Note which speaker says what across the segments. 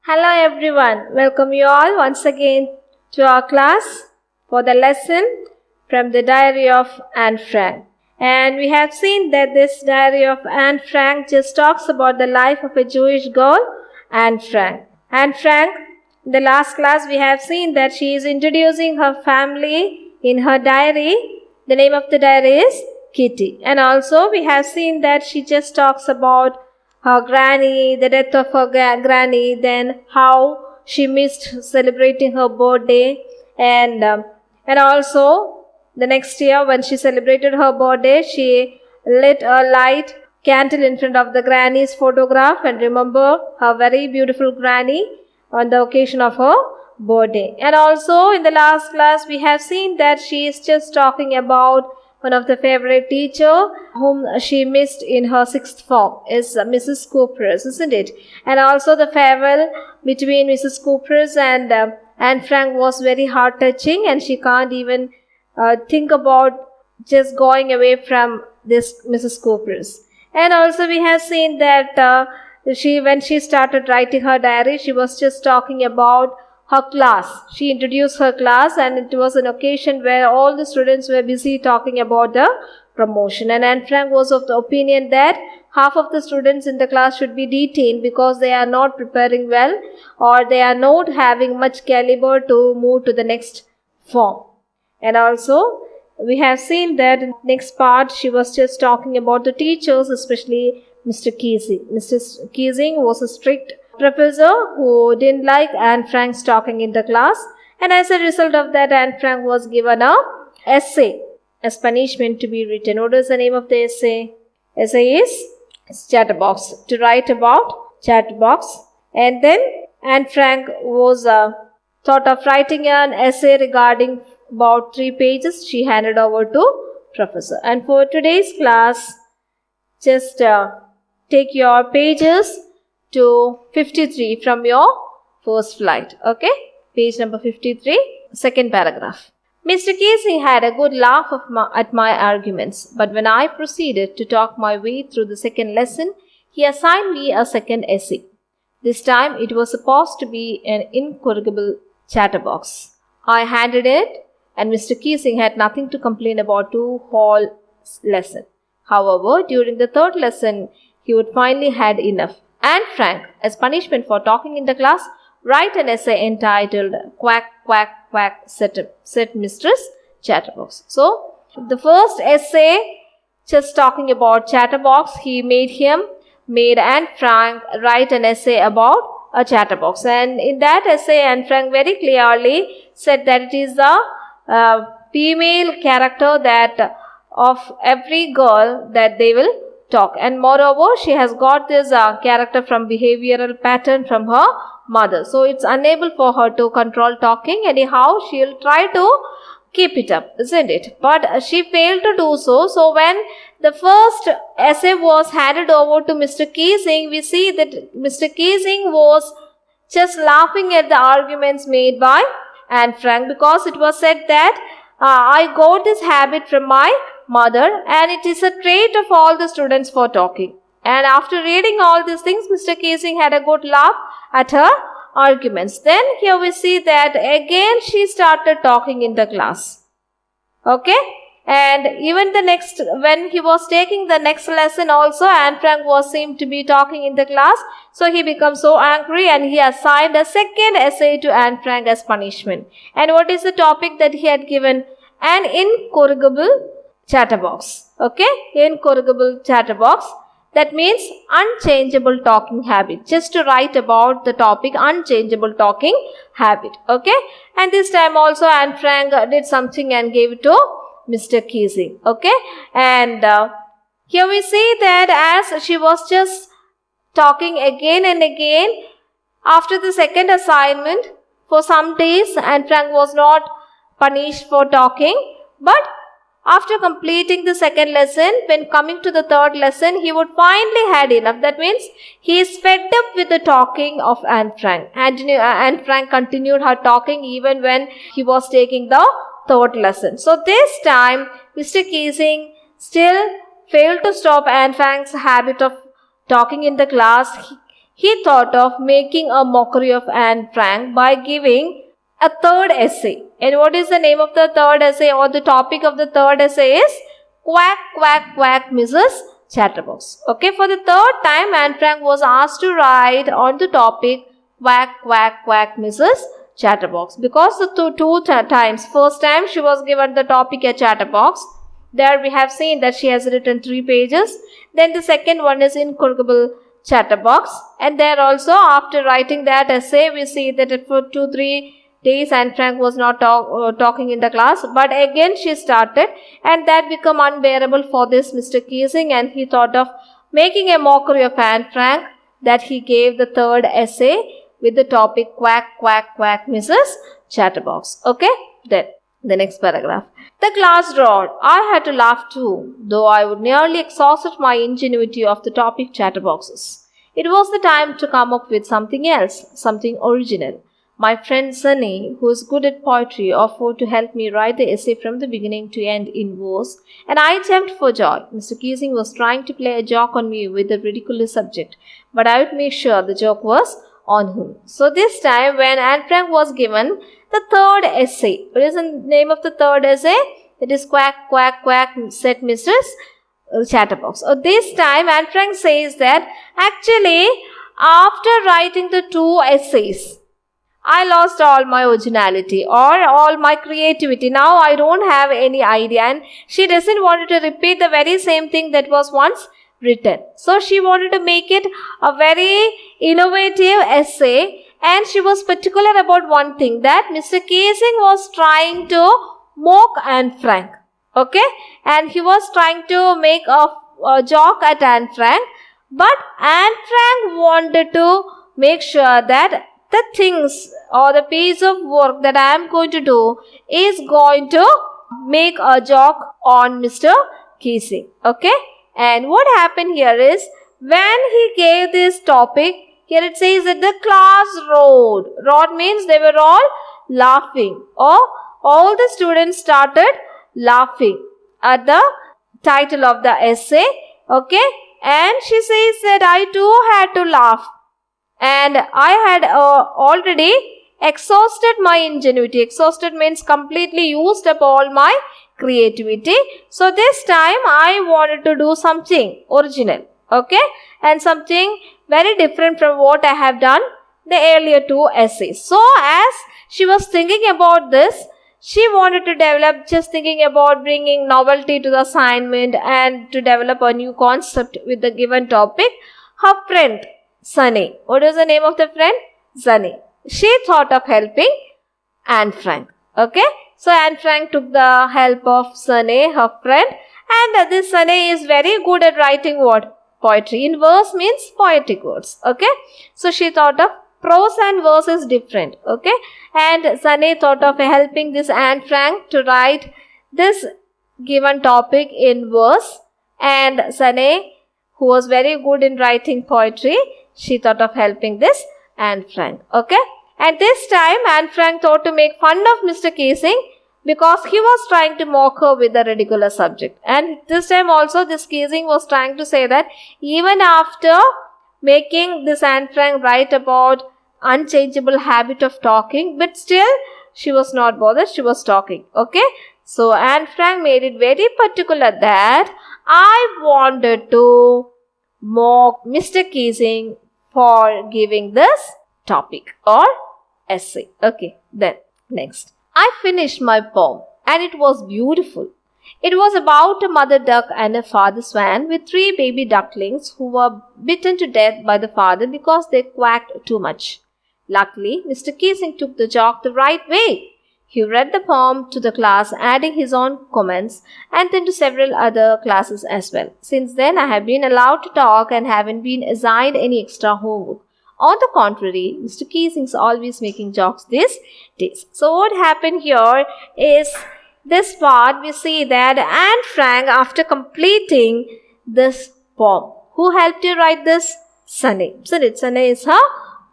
Speaker 1: Hello everyone, welcome you all once again to our class for the lesson from the diary of Anne Frank. And we have seen that this diary of Anne Frank just talks about the life of a Jewish girl, Anne Frank. Anne Frank, in the last class we have seen that she is introducing her family in her diary. The name of the diary is Kitty. And also we have seen that she just talks about her granny, the death of her granny, then how she missed celebrating her birthday, and also the next year when she celebrated her birthday, she lit a light candle in front of the granny's photograph and remember her very beautiful granny on the occasion of her birthday. And also in the last class we have seen that she is just talking about one of the favorite teacher whom she missed in her 6th form is Mrs. Coopers, isn't it? And also the farewell between Mrs. Coopers and Anne Frank was very heart-touching, and she can't even think about just going away from this Mrs. Coopers. And also we have seen that when she started writing her diary, she was just talking about her class. She introduced her class, and it was an occasion where all the students were busy talking about the promotion. And Anne Frank was of the opinion that half of the students in the class should be detained because they are not preparing well or they are not having much caliber to move to the next form. And also we have seen that in the next part she was just talking about the teachers, especially Mr. Keesing. Mr. Keesing was a strict professor who didn't like Anne Frank's talking in the class, and as a result of that, Anne Frank was given a essay as punishment to be written. What is the name of the essay? Essay is Chatterbox. To write about Chatterbox. And then Anne Frank was thought of writing an essay regarding about 3 pages. She handed over to professor. And for today's class, just take your pages to 53 from your first flight. Okay, page number 53, second paragraph. Mr. Keesing had a good laugh at my arguments, but when I proceeded to talk my way through the second lesson, he assigned me a second essay. This time it was supposed to be an incorrigible chatterbox. I handed it, and Mr. Keesing had nothing to complain about 2 whole lesson. However, during the 3rd lesson, he would finally had enough. Anne Frank, as punishment for talking in the class, write an essay entitled Quack, Quack, Quack, said Mistress Chatterbox. So, the first essay, just talking about Chatterbox, he made Anne Frank write an essay about a chatterbox. And in that essay, Anne Frank very clearly said that it is the female character that of every girl that they will talk, and moreover she has got this character from behavioral pattern from her mother, so it's unable for her to control talking. Anyhow, she'll try to keep it up, isn't it? But she failed to do so. So when the first essay was handed over to Mr. Keesing, we see that Mr. Keesing was just laughing at the arguments made by Anne Frank, because it was said that I got this habit from my mother, and it is a trait of all the students for talking. And after reading all these things, Mr. Keesing had a good laugh at her arguments. Then here we see that again she started talking in the class. Okay, and even when he was taking the next lesson also, Anne Frank seemed to be talking in the class. So he becomes so angry, and he assigned a second essay to Anne Frank as punishment. And what is the topic that he had given? An incorrigible chatterbox. Okay, incorrigible chatterbox. That means unchangeable talking habit. Just to write about the topic unchangeable talking habit. Okay, and this time also Anne Frank did something and gave it to Mr. Keesing. Okay, and here we see that as she was just talking again and again, after the second assignment, for some days Anne Frank was not punished for talking, but after completing the second lesson, when coming to the 3rd lesson, he would finally had enough. That means he is fed up with the talking of Anne Frank. Anne Frank continued her talking even when he was taking the 3rd lesson. So this time, Mr. Keesing still failed to stop Anne Frank's habit of talking in the class. he thought of making a mockery of Anne Frank by giving a third essay. And what is the name of the third essay, or the topic of the third essay is Quack, Quack, Quack, Mrs. Chatterbox. Okay, for the third time, Anne Frank was asked to write on the topic Quack, Quack, Quack, Mrs. Chatterbox. Because the two times, first time she was given the topic a chatterbox. There we have seen that she has written 3 pages. Then the second one is Incorrigible Chatterbox. And there also, after writing that essay, we see that for 2-3 days Anne Frank was not talking in the class, but again she started, and that became unbearable for this Mr. Keesing, and he thought of making a mockery of Anne Frank, that he gave the third essay with the topic Quack, Quack, Quack, Mrs. Chatterbox. Okay, then the next paragraph. The class roared. I had to laugh too, though I would nearly exhausted my ingenuity of the topic chatterboxes. It was the time to come up with something else, something original. My friend Sanne A, who is good at poetry, offered to help me write the essay from the beginning to end in verse, and I jumped for joy. Mr. Keesing was trying to play a joke on me with a ridiculous subject, but I would make sure the joke was on him. So this time, when Anne Frank was given the third essay, what is the name of the third essay? It is Quack, Quack, Quack, said Mrs. Chatterbox. So this time, Anne Frank says that actually, after writing the 2 essays, I lost all my originality or all my creativity. Now I don't have any idea, and she doesn't want to repeat the very same thing that was once written. So she wanted to make it a very innovative essay, and she was particular about one thing, that Mr. Keesing was trying to mock Anne Frank. Okay, and he was trying to make a joke at Anne Frank, but Anne Frank wanted to make sure that the things or the piece of work that I am going to do is going to make a joke on Mr. Keesing. Okay, and what happened here is, when he gave this topic, here it says that the class roared. Roared means they were all laughing, or all the students started laughing at the title of the essay. Okay, and she says that I too had to laugh, and I had already exhausted my ingenuity. Exhausted means completely used up all my creativity. So this time I wanted to do something original. Okay, and something very different from what I have done the earlier 2 essays. So as she was thinking about this, she wanted to develop, just thinking about bringing novelty to the assignment and to develop a new concept with the given topic. Her friend Sanne A. What is the name of the friend? Sanne A. She thought of helping Anne Frank. Okay, so Anne Frank took the help of Sanne A, her friend, and this Sanne A is very good at writing what? Poetry. In verse means poetic words. Okay, so she thought of prose and verse is different. Okay, and Sanne A thought of helping this Anne Frank to write this given topic in verse, and Sanne A, who was very good in writing poetry, she thought of helping this Anne Frank. Okay, and this time Anne Frank thought to make fun of Mr. Keesing, because he was trying to mock her with a ridiculous subject. And this time also this Keesing was trying to say that even after making this Anne Frank write about unchangeable habit of talking, but still she was not bothered, she was talking. Okay, so Anne Frank made it very particular that I wanted to mock Mr. Keesing for giving this topic or essay. Okay, then next. I finished my poem, and it was beautiful. It was about a mother duck and a father swan with 3 baby ducklings who were bitten to death by the father because they quacked too much. Luckily, Mr. Keesing took the joke the right way. He read the poem to the class, adding his own comments, and then to several other classes as well. Since then, I have been allowed to talk and haven't been assigned any extra homework. On the contrary, Mr. Keesing is always making jokes these days. So what happened here is, this part we see that Anne Frank, after completing this poem, who helped you write this? Sanne A. Sanne A is her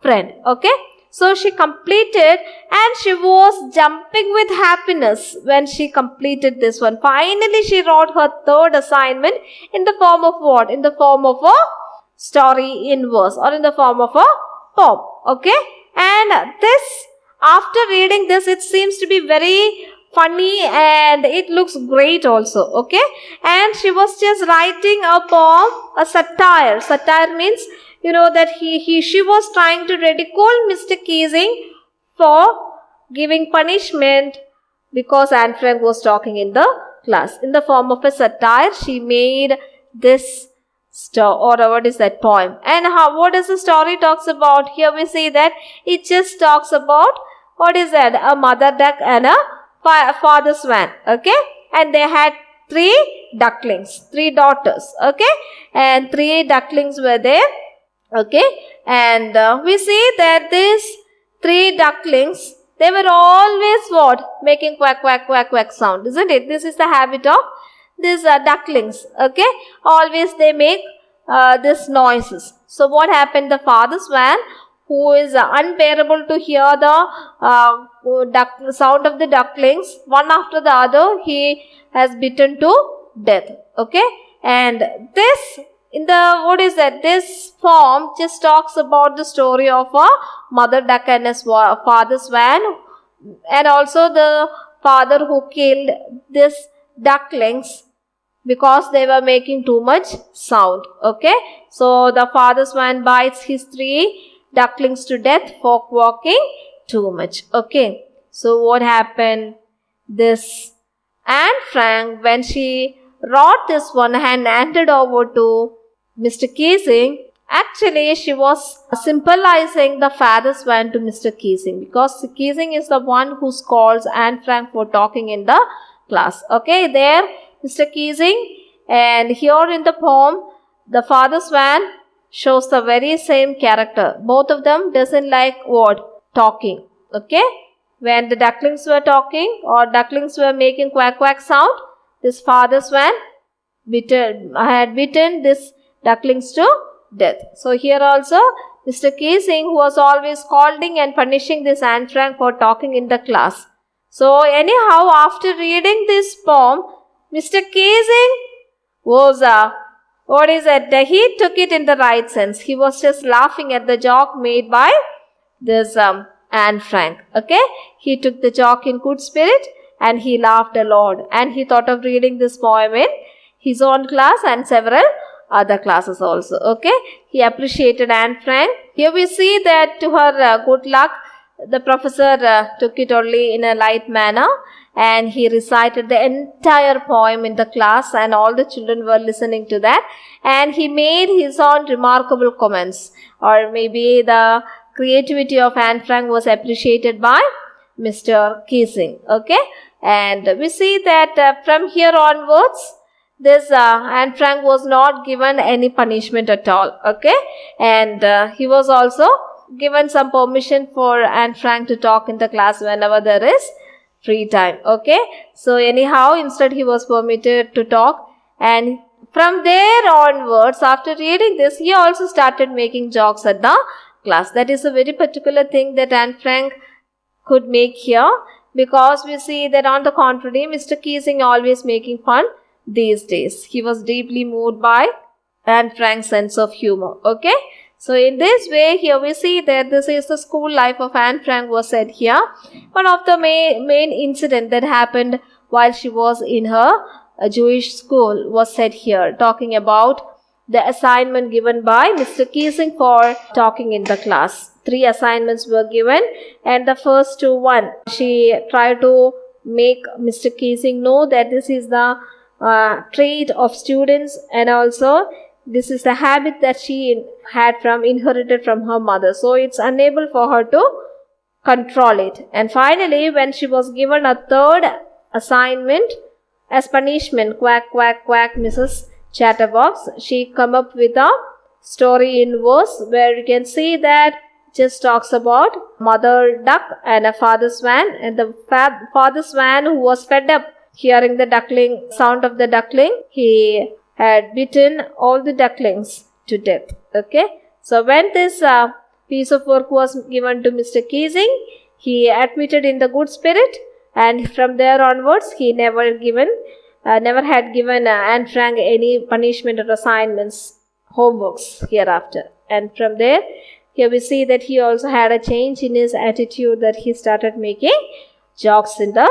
Speaker 1: friend. Okay, so she completed, and she was jumping with happiness when she completed this one. Finally, she wrote her third assignment in the form of what? In the form of a story in verse or in the form of a poem. Okay, and this, after reading this, it seems to be very funny and it looks great also. Okay, and she was just writing a poem, a satire. Satire means, that she was trying to ridicule Mr. Keesing for giving punishment because Anne Frank was talking in the class. In the form of a satire, she made this poem. And what does the story talks about? Here we see that it just talks about, a mother duck and a father swan. Okay, and they had 3 ducklings, 3 daughters. Okay, and 3 ducklings were there. Okay, and we see that these 3 ducklings, they were always making quack, quack, quack, quack sound, isn't it? This is the habit of these ducklings. Okay, always they make these noises. So what happened? The father swan, who is unbearable to hear the sound of the ducklings, one after the other, he has bitten to death. Okay, and this, this form just talks about the story of a mother duck and a father swan, and also the father who killed these ducklings because they were making too much sound. Okay, so the father swan bites his 3 ducklings to death for quacking too much. Okay, so what happened? This Anne Frank, when she wrote this one and handed over to Mr. Keesing, actually she was symbolizing the father swan to Mr. Keesing, because Keesing is the one who scolds Anne Frank for talking in the class. Okay, there Mr. Keesing, and here in the poem, the father swan shows the very same character. Both of them doesn't like talking. Okay, when the ducklings were talking or ducklings were making quack quack sound, this father swan had bitten this ducklings to death. So here also Mr. Keesing, who was always scolding and punishing this Anne Frank for talking in the class. So anyhow, after reading this poem, Mr. Keesing was he took it in the right sense. He was just laughing at the joke made by this Anne Frank. Okay, he took the joke in good spirit and he laughed a lot, and he thought of reading this poem in his own class and several other classes also. Okay, he appreciated Anne Frank. Here we see that to her good luck, the professor took it only in a light manner, and he recited the entire poem in the class, and all the children were listening to that, and he made his own remarkable comments, or maybe the creativity of Anne Frank was appreciated by Mr. Keesing. Okay, and we see that from here onwards, this Anne Frank was not given any punishment at all. Okay, and he was also given some permission for Anne Frank to talk in the class whenever there is free time. Okay, so anyhow, instead he was permitted to talk, and from there onwards, after reading this, he also started making jokes at the class. That is a very particular thing that Anne Frank could make here, because we see that on the contrary, Mr. Keesing always making fun these days. He was deeply moved by Anne Frank's sense of humor. Okay, so in this way, here we see that this is the school life of Anne Frank was said here. One of the main incident that happened while she was in her Jewish school was said here, talking about the assignment given by Mr. Keesing for talking in the class. 3 assignments were given, and the first one, she tried to make Mr. Keesing know that this is the trait of students, and also this is the habit that she had inherited from her mother. So it's unable for her to control it. And finally, when she was given a 3rd assignment as punishment, quack, quack, quack, Mrs. Chatterbox, she come up with a story in verse where you can see that just talks about mother duck and a father swan, and the father swan, who was fed up hearing the sound of the duckling, he had bitten all the ducklings to death. Okay, so when this piece of work was given to Mr. Keesing, he admitted in the good spirit, and from there onwards, he never had given Anne Frank any punishment or assignments homeworks hereafter. And from there, here we see that he also had a change in his attitude, that he started making jokes in the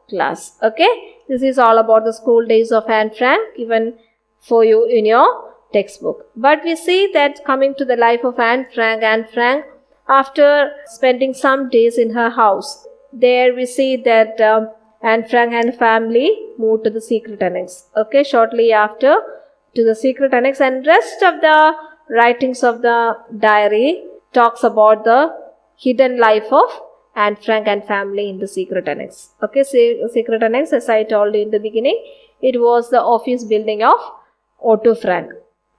Speaker 1: class. Okay, this is all about the school days of Anne Frank given for you in your textbook. But we see that coming to the life of Anne Frank, after spending some days in her house, there we see that Anne Frank and family moved to the secret annex. Okay, shortly after to the secret annex, and rest of the writings of the diary talks about the hidden life of Anne Frank and family in the secret annex. Okay, secret annex, as I told you in the beginning, it was the office building of Otto Frank.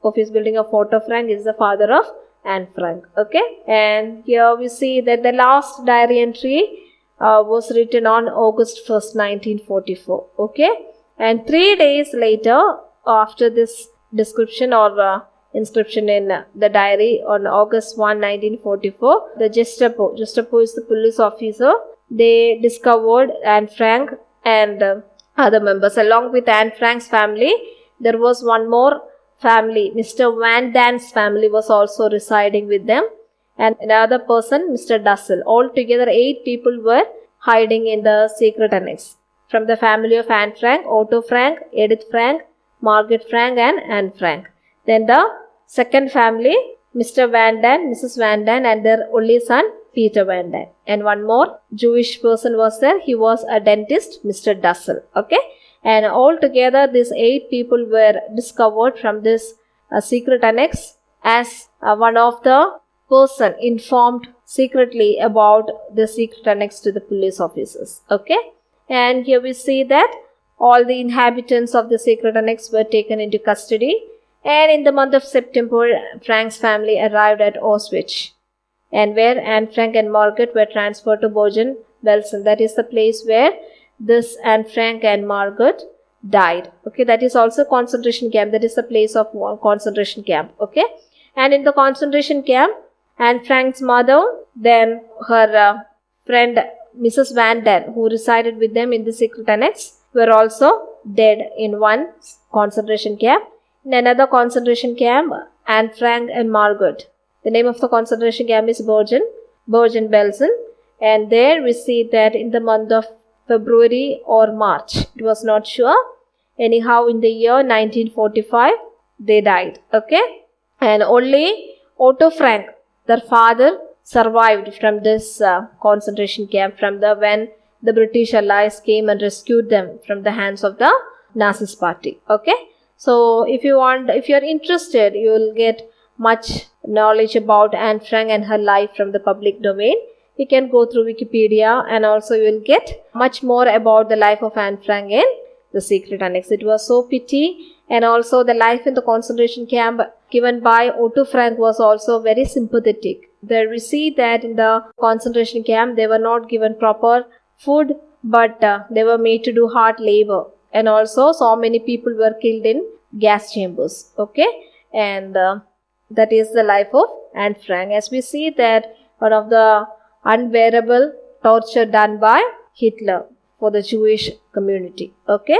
Speaker 1: Office building of Otto Frank is the father of Anne Frank. Okay, and here we see that the last diary entry was written on August 1st, 1944. Okay, and 3 days later, after this description or inscription in the diary, on August 1, 1944, the Gestapo is the police officer, they discovered Anne Frank and other members. Along with Anne Frank's family, there was one more family, Mr. Van Dan's family was also residing with them, and another person, Mr. Dussel. Altogether 8 people were hiding in the secret annex. From the family of Anne Frank, Otto Frank, Edith Frank, Margaret Frank and Anne Frank. Then the second family, Mr. Van Dan, Mrs. Van Dan and their only son, Peter Van Dan. And one more Jewish person was there. He was a dentist, Mr. Dussel. Okay. And altogether these 8 people were discovered from this secret annex as one of the person informed secretly about the secret annex to the police officers. Okay. And here we see that all the inhabitants of the secret annex were taken into custody. And in the month of September, Frank's family arrived at Auschwitz, and where Anne Frank and Margaret were transferred to Bergen-Belsen. That is the place where this Anne Frank and Margaret died. Okay, that is also concentration camp. That is the place of concentration camp. Okay, and in the concentration camp, Anne Frank's mother, then her friend Mrs. Van Dan, who resided with them in the secret annex, were also dead in one concentration camp. In another concentration camp, Anne Frank and Margaret. The name of the concentration camp is Bergen-Belsen. And there we see that in the month of February or March, it was not sure. Anyhow, in the year 1945, they died. Okay. And only Otto Frank, their father, survived from this concentration camp when the British allies came and rescued them from the hands of the Nazist party. Okay. So if you are interested, you will get much knowledge about Anne Frank and her life from the public domain. You can go through Wikipedia, and also you will get much more about the life of Anne Frank in the secret annex. It was so pity, and also the life in the concentration camp given by Otto Frank was also very sympathetic. There we see that in the concentration camp they were not given proper food, but they were made to do hard labor. And also so many people were killed in gas chambers. Okay, and that is the life of Anne Frank. As we see that one of the unbearable torture done by Hitler for the Jewish community. Okay,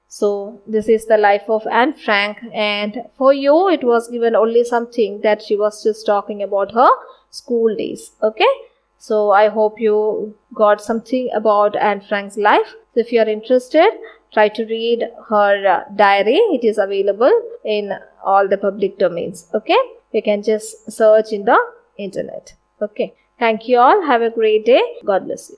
Speaker 1: so this is the life of Anne Frank, and for you it was given only something that she was just talking about her school days. Okay, so I hope you got something about Anne Frank's life. So if you are interested, try to read her diary. It is available in all the public domains. Okay, you can just search in the internet. Okay, thank you all. Have a great day. God bless you.